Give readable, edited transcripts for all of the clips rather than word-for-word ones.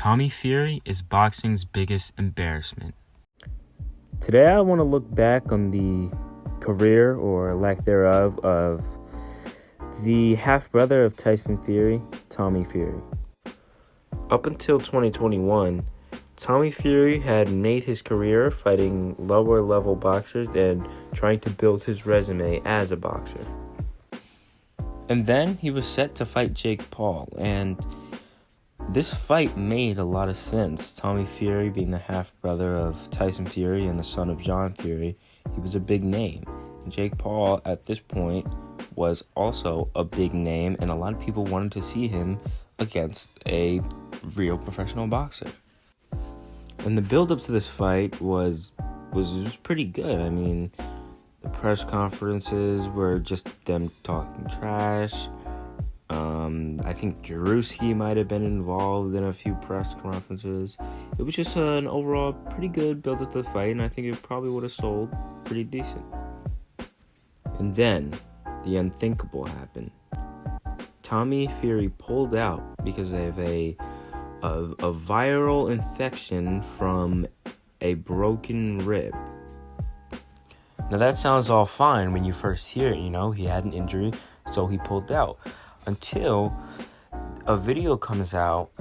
Tommy Fury is boxing's biggest embarrassment. Today I want to look back on the career, or lack thereof, of the half-brother of Tyson Fury, Tommy Fury. Up until 2021, Tommy Fury had made his career fighting lower-level boxers and trying to build his resume as a boxer. And then he was set to fight Jake Paul, and this fight made a lot of sense. Tommy Fury being the half-brother of Tyson Fury and the son of John Fury, he was a big name. And Jake Paul, at this point, was also a big name, and a lot of people wanted to see him against a real professional boxer. And the build-up to this fight was pretty good. I mean, the press conferences were just them talking trash. I think Jerusalem might have been involved in a few press conferences. It was just an overall pretty good build up to the fight, and I think it probably would have sold pretty decent. And then the unthinkable happened. Tommy Fury pulled out because of a viral infection from a broken rib. Now that sounds all fine when you first hear it, he had an injury, so he pulled out. Until a video comes out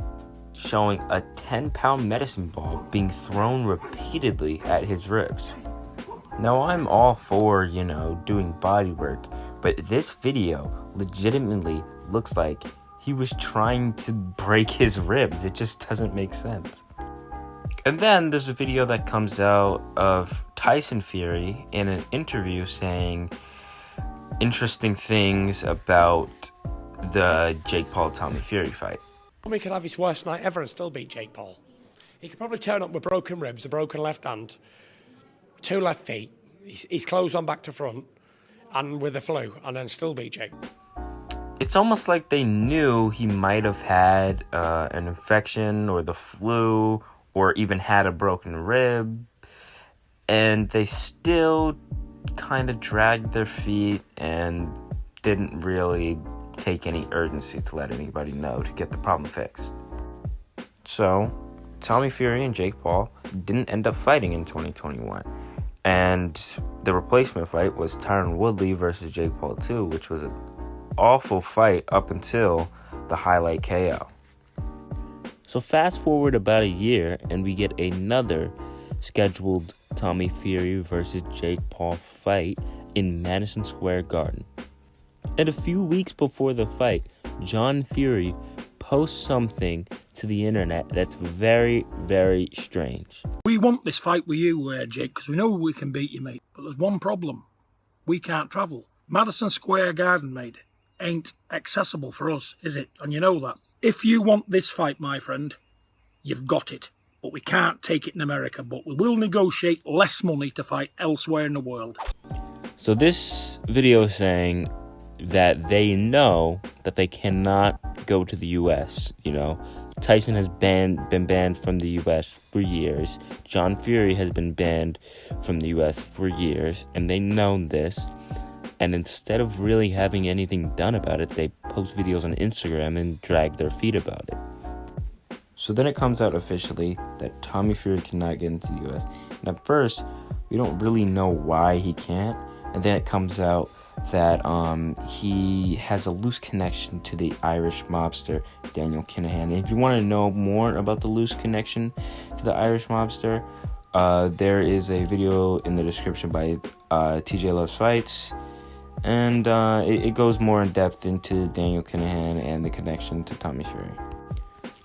showing a 10-pound medicine ball being thrown repeatedly at his ribs. Now, I'm all for, doing body work, but this video legitimately looks like he was trying to break his ribs. It just doesn't make sense. And then there's a video that comes out of Tyson Fury in an interview saying interesting things about the Jake Paul-Tommy Fury fight. Tommy could have his worst night ever and still beat Jake Paul. He could probably turn up with broken ribs, a broken left hand, 2 left feet, his clothes on back to front, and with the flu, and then still beat Jake. It's almost like they knew he might have had an infection or the flu, or even had a broken rib, and they still kind of dragged their feet and didn't really take any urgency to let anybody know to get the problem fixed. So, Tommy Fury and Jake Paul didn't end up fighting in 2021. And the replacement fight was Tyron Woodley versus Jake Paul 2, which was an awful fight up until the highlight KO. So fast forward about a year, and we get another scheduled Tommy Fury versus Jake Paul fight in Madison Square Garden. And a few weeks before the fight, John Fury posts something to the internet that's very, very strange. We want this fight with you, Jake, because we know we can beat you, mate. But there's one problem. We can't travel. Madison Square Garden, mate, ain't accessible for us, is it? And you know that. If you want this fight, my friend, you've got it. But we can't take it in America. But we will negotiate less money to fight elsewhere in the world. So this video is saying that they know that they cannot go to the U.S., Tyson has been banned from the U.S. for years. John Fury has been banned from the U.S. for years, and they know this. And instead of really having anything done about it, they post videos on Instagram and drag their feet about it. So then it comes out officially that Tommy Fury cannot get into the U.S. And at first, we don't really know why he can't. And then it comes out that he has a loose connection to the Irish mobster Daniel Kinahan. And if you want to know more about the loose connection to the Irish mobster, there is a video in the description by TJ Loves Fights, and it goes more in depth into Daniel Kinahan and the connection to Tommy Fury.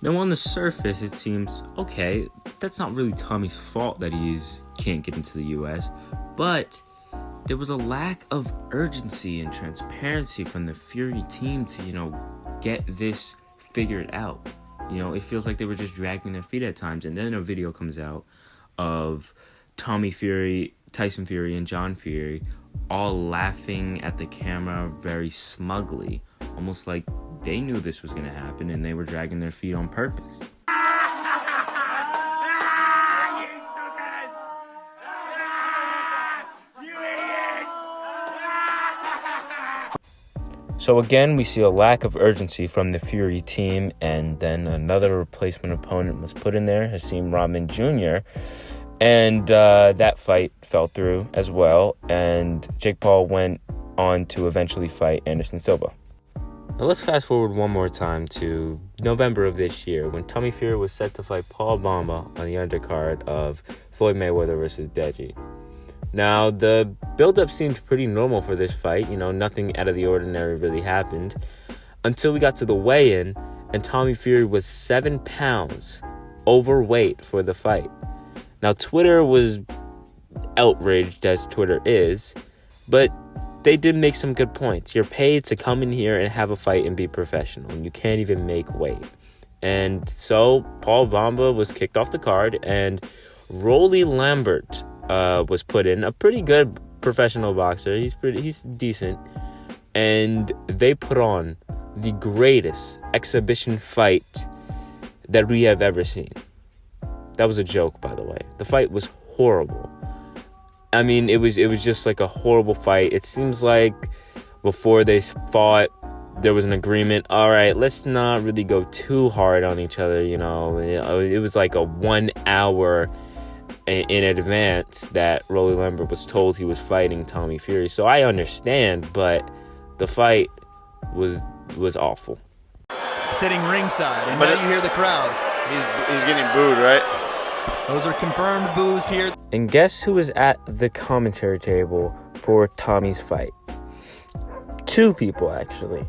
Now, on the surface, it seems, okay, that's not really Tommy's fault that he can't get into the U.S., but there was a lack of urgency and transparency from the Fury team to, get this figured out. It feels like they were just dragging their feet at times. And then a video comes out of Tommy Fury, Tyson Fury, and John Fury all laughing at the camera very smugly, almost like they knew this was going to happen and they were dragging their feet on purpose. So So again, we see a lack of urgency from the Fury team, and then another replacement opponent was put in there, Hakeem Rodman Jr., and that fight fell through as well, and Jake Paul went on to eventually fight Anderson Silva. Now let's fast forward one more time to November of this year, when Tommy Fury was set to fight Paul Bamba on the undercard of Floyd Mayweather versus Deji. Now, the build-up seemed pretty normal for this fight. Nothing out of the ordinary really happened until we got to the weigh-in, and Tommy Fury was 7 pounds overweight for the fight. Now, Twitter was outraged, as Twitter is, but they did make some good points. You're paid to come in here and have a fight and be professional, and you can't even make weight. And so Paul Bamba was kicked off the card, and Rolly Lambert was put in, a pretty good professional boxer. He's decent, and they put on the greatest exhibition fight that we have ever seen. That was a joke, by the way. The fight was horrible. I mean, it was just like a horrible fight. It seems like before they fought, there was an agreement. All right, let's not really go too hard on each other. It was like a 1 hour in advance that Rolly Lambert was told he was fighting Tommy Fury. So I understand, but the fight was awful. Sitting ringside, and now you hear the crowd. He's getting booed, right? Those are confirmed boos here. And guess who was at the commentary table for Tommy's fight? 2 people, actually.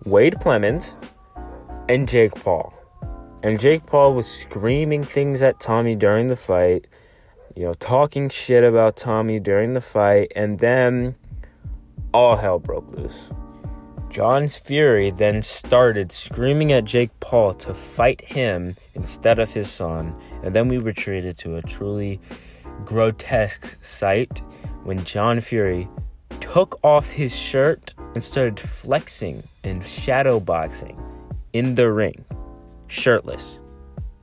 Wade Clemens and Jake Paul. And Jake Paul was screaming things at Tommy during the fight, talking shit about Tommy during the fight, and then all hell broke loose. John Fury then started screaming at Jake Paul to fight him instead of his son, and then we were treated to a truly grotesque sight when John Fury took off his shirt and started flexing and shadowboxing in the ring, shirtless,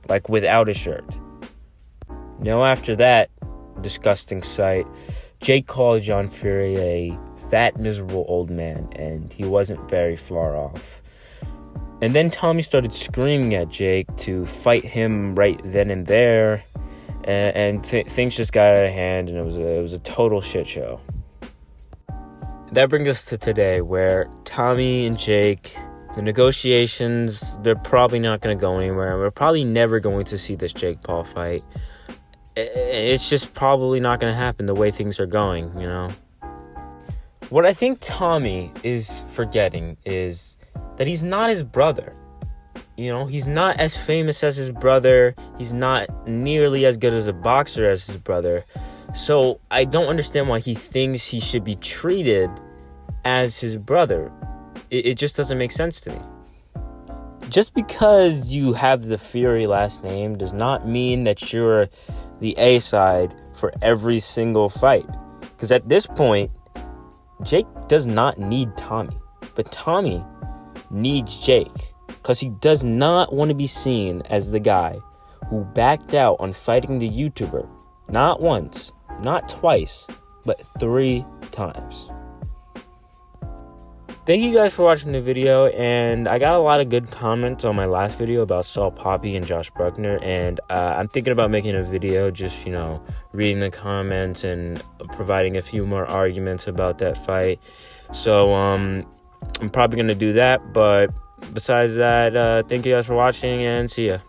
like without a shirt. Now after that disgusting sight, Jake called John Fury a fat, miserable old man, and he wasn't very far off. And then Tommy started screaming at Jake to fight him right then and there, and things just got out of hand, and it was a total shit show. That brings us to today, where Tommy and Jake, the negotiations, they're probably not going to go anywhere. We're probably never going to see this Jake Paul fight. It's just probably not going to happen the way things are going, What I think Tommy is forgetting is that he's not his brother. He's not as famous as his brother. He's not nearly as good as a boxer as his brother. So I don't understand why he thinks he should be treated as his brother. It just doesn't make sense to me. Just because you have the Fury last name does not mean that you're the A side for every single fight. Because at this point, Jake does not need Tommy, but Tommy needs Jake because he does not want to be seen as the guy who backed out on fighting the YouTuber not once, not twice, but 3 times. Thank you guys for watching the video, and I got a lot of good comments on my last video about Saul Poppy and Josh Bruckner, and I'm thinking about making a video just, reading the comments and providing a few more arguments about that fight. So, I'm probably going to do that, but besides that, thank you guys for watching, and see ya.